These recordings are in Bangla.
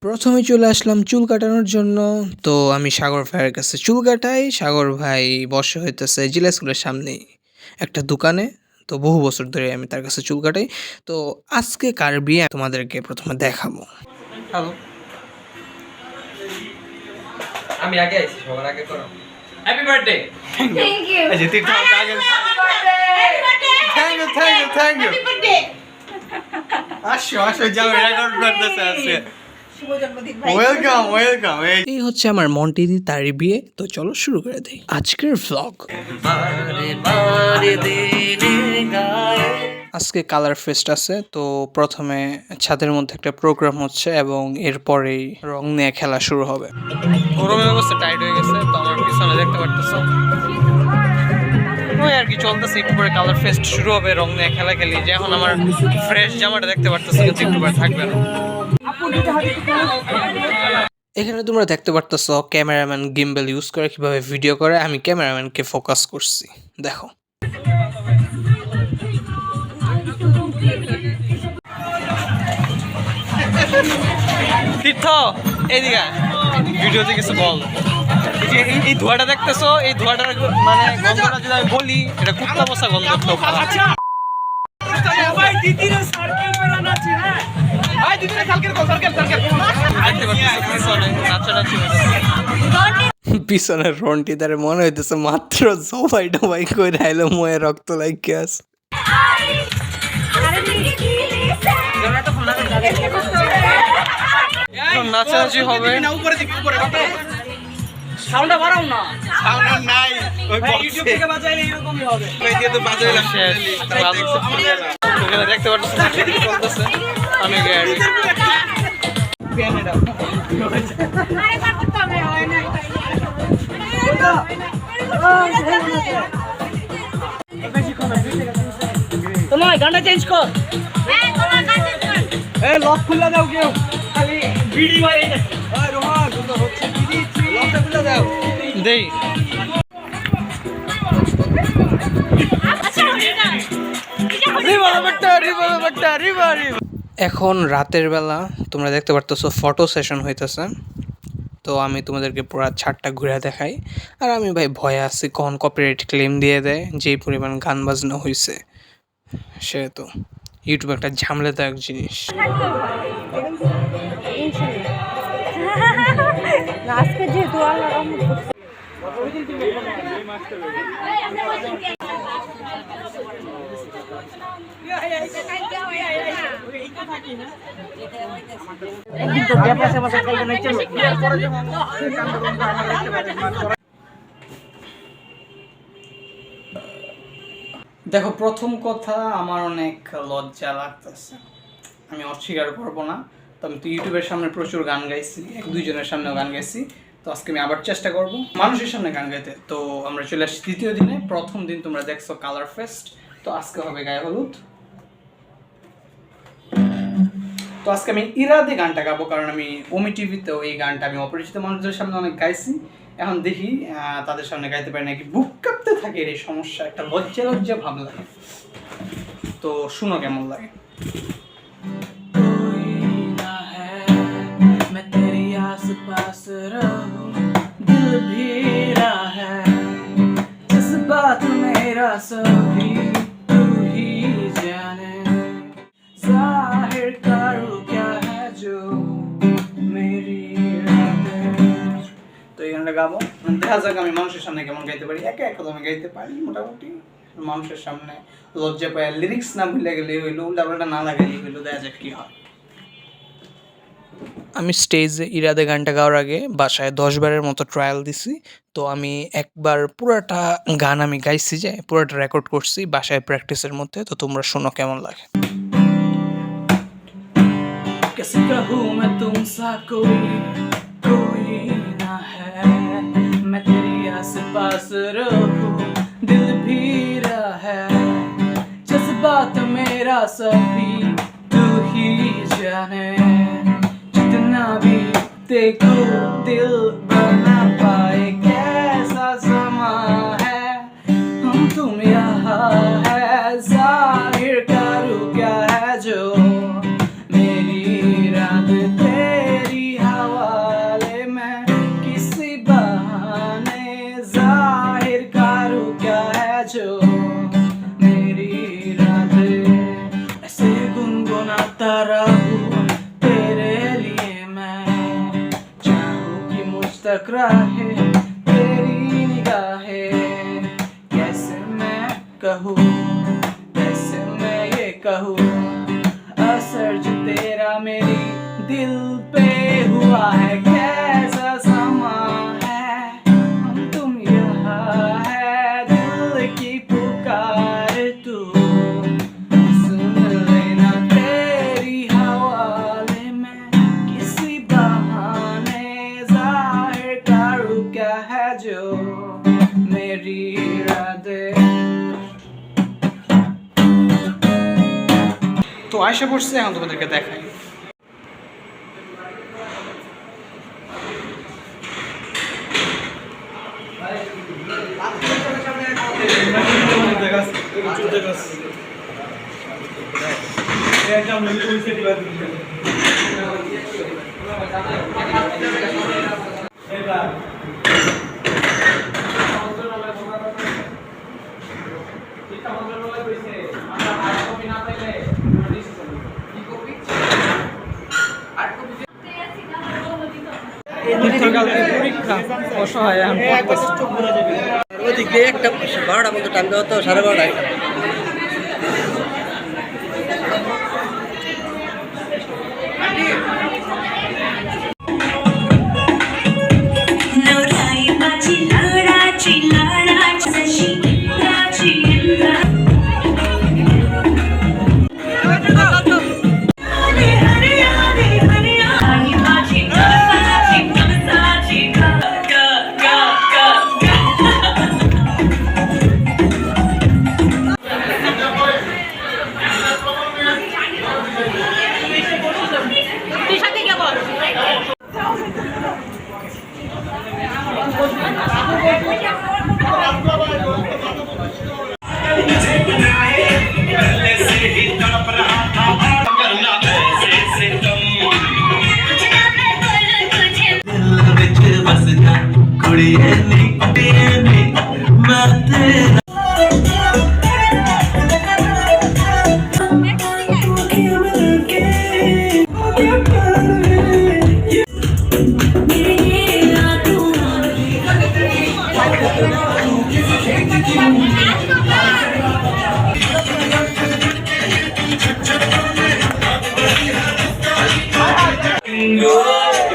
প্রথমে চলে আসলাম চুল কাটানোর জন্য। তো আমি সাগর ভাইয়ের কাছে চুল কাটাই। সাগর ভাই বসে হইতেছে জিলা স্কুলের সামনেই একটা দোকানে। তো বহু বছর ধরে আমি তার কাছে চুল কাটাই। তো আজকে কার বিয়ে তোমাদেরকে প্রথমে দেখাবো। হ্যালো, আমি আগে আইছি, সবার আগে করো। Happy birthday. Thank you. এই যে তুই তো আগে। Thank you. আসো যাও, রেকর্ড করতেছে আজকে। শুভ জন্মদিন ভাই। ওয়েলকাম। এই হচ্ছে আমার মন্টিদি, তারই বিয়ে। তো চলো শুরু করে দিই আজকের ভ্লগ। আজকে কালার ফেস্ট আছে। তো প্রথমে ছাদের মধ্যে একটা প্রোগ্রাম হচ্ছে এবং এরপরেই রং নিয়ে খেলা শুরু হবে। গরমের অবস্থা টাইট হয়ে গেছে। তো আমার পিছনে দেখতে পারতেছো ওই আর কি চলতেছে। একটু পরে কালার ফেস্ট শুরু হবে, রং নিয়ে খেলা খেলি। যে এখন আমার ফ্রেশ জামাটা দেখতে পারতেছো, কিন্তু একটু পরে থাকবে না। এখানে তোমরা দেখতে পারতেছো ক্যামেরাম্যান গিম্বল ইউজ করে কিভাবে ভিডিও করে। আমি ক্যামেরাম্যানকে ফোকাস করছি, দেখো। তীর্থ এইদিকে ভিডিওতে কিছু বল। এই ধোঁয়াটা দেখতেছো, এই ধোঁয়াটার মানে গন্ধটা যদি আমি বলি, এটা কুত্তা বসা গন্ধ। পিছনের রন্টি তারে মনে হইতেছে মাত্র জবাই টবাই করে আইলো, ময়ে রক্ত লাগিয়ে আছে। নাচানাচি হবে। সাউন্ডটা বাড়াও না। সাউন্ড নাই, ওই ইউটিউব থেকে বাজাইলে এরকমই হবে। ওই দিয়ে তো বাজাইলাম শেষ। এখানে দেখতে পাচ্ছেন চলতেছে। আমি গাড়ি তোমার গানটা চেঞ্জ কর। এই লক খুলে দাও কেউ, খালি বিড়ি মারি না। ওই রোহন সুন্দর হচ্ছে বিড়ি লকটা খুলে দাও দেই। এখন রাতের বেলা তোমরা দেখতে পারতেছো ফটো সেশন হইতেছে। তো আমি তোমাদেরকে পুরো ছাদটা ঘুরে দেখাই। আর আমি ভাই ভয়ে আছি কখন কপিরাইট ক্লেম দিয়ে দেয়, যেই পরিমাণ গান বাজনা হয়েছে। সেহেতু ইউটিউব একটা ঝামেলাদায়ক জিনিস। আজকে যেহেতু আল্লাহ রহমত করছে। দেখো, প্রথম কথা আমার অনেক লজ্জা লাগতেছে, আমি অস্বীকার করবো না। তো আমি তো ইউটিউবের সামনে প্রচুর গান গাইছি, এক দুইজনের সামনেও গান গাইছি। তো আজকে আমি আবার চেষ্টা করব মানুষের সামনে গান গাইতে। তো আমরা চলে আসছি তৃতীয় দিনে। প্রথম দিন তোমরা দেখছো কালার ফেস্ট, তো আজকে হবে গায়ে হলুদ। তো আজকে আমি ইরাদে গানটা গাবো, কারণ আমি ওমি টিভিতেও এই গানটা আমি অপরিচিত মানুষদের সামনে অনেক গাইছি। এখন দেখি তাদের সামনে গাইতে পারি নাকি। বুক কাঁপতে থাকে, এই সমস্যা, একটা লজ্জা ভাব লাগে। তো শুনো কেমন লাগে। তো এই গানটা গাবো, দেখা যাক আমি মানুষের সামনে কেমন গাইতে পারি। একা এক কথা আমি গাইতে পারি মোটামুটি। মানুষের সামনে লজ্জা পায়, লিরিক্স না ভুলে গেলে হইলো, উল্টাপাল্টা না লাগাইলে হইলো, দেখা যাক কি হয়। আমি স্টেজে ইরাদে গানটা গাওয়ার আগে বাসায় 10 বারের মতো ট্রায়াল দিছি। তো আমি একবার পুরাটা গান আমি গাইছি, যে পুরাটা রেকর্ড করছি বাসায় প্র্যাকটিসের মধ্যে। তো তোমরা শোনো কেমন লাগে। कैसे कहूँ मैं तुमसा कोई ना है, मैं तेरी आस पास रहूं, दिल भी रहा है, जज्बात मेरा सभी तू ही जाने, जितना भी देखो दिल बना पाए, कैसा समा है हम तुम यहाँ है, जाहिर करूँ क्या है जो मेरी रात तेरी टकराए तेरी निगाहें, कैसे मैं कहूँ, कैसे मैं ये कहूँ, असर जो तेरा मेरी दिल पे हुआ है, कैसा समा है हम तुम यहाँ है, दिल की पुकार तू सुन लेना तेरी हवाले में, किसी बहाने जाहिर करूँ क्या है जो मेरी इरादे। তো আয়সা পড়ছে, এখন তোমাদেরকে দেখাই। পরীক্ষা অসহায় এখন ওদিক দিয়ে একটা 12টা মতো টাইম দেওয়া তো 12:30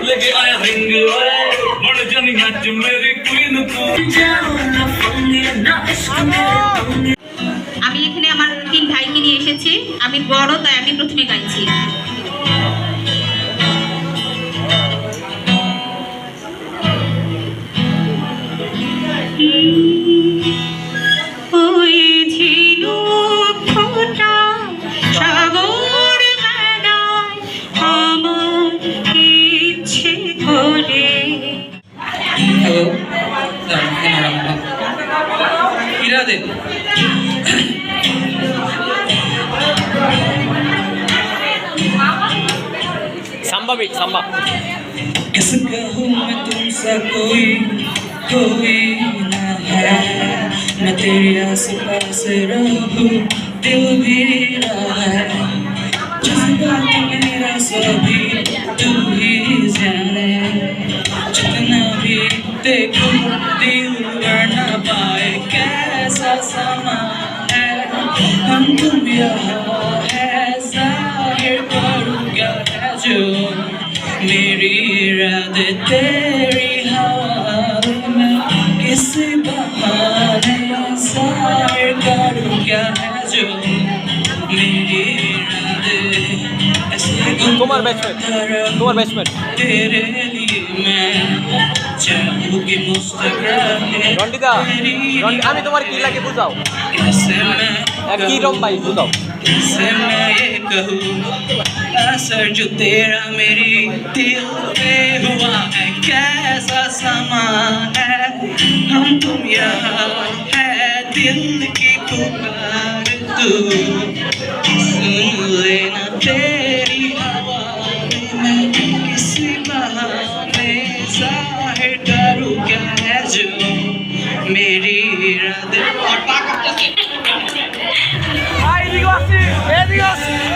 लेके आया रिंग बढ़ जानी नाच मेरी क्वीन को আমি এখানে আমার 3 ভাইকে নিয়ে এসেছি, আমি বড় তাই আমি প্রথমে গাইছি। ওই ঝিনুক ফোঁটা সাগর মেলায় আমার ইচ্ছে করে। Hello Irade Samba beat Samba किस कहूँ मैं तुमसे कोई ना है, मैं तेरे आस पास रहूं दिल भी रहा है, जज्बात मेरा सभी तू ही जाने, जितना भी देखूं दिल भर ना पाए, कैसा समा है हम तुम यहाँ है, जाहिर करूँ क्या है जो मेरी इरादे तेरी हवाले में, किसी बहाने जाहिर करूँ क्या है जो मेरी इरादे, ऐसे तुम्हार बैट्समैन तेरे लिए मैं चाहूँगी मुस्कुराने रंडिदा আমি তোমার কি লাগে বুঝাও कैसे मैं কি রম ভাই বুঝাও कैसे मैं ये कहूँ, असर जो तेरा मेरी दिल पे हुआ है, कैसा समा है हम तुम यहाँ है, दिल की पुकार तू सुन लेना तेरी आवाज़ में, किसी बहाने जाहिर करूँ क्या है जो मेरी इरादे। এদিকে আসছি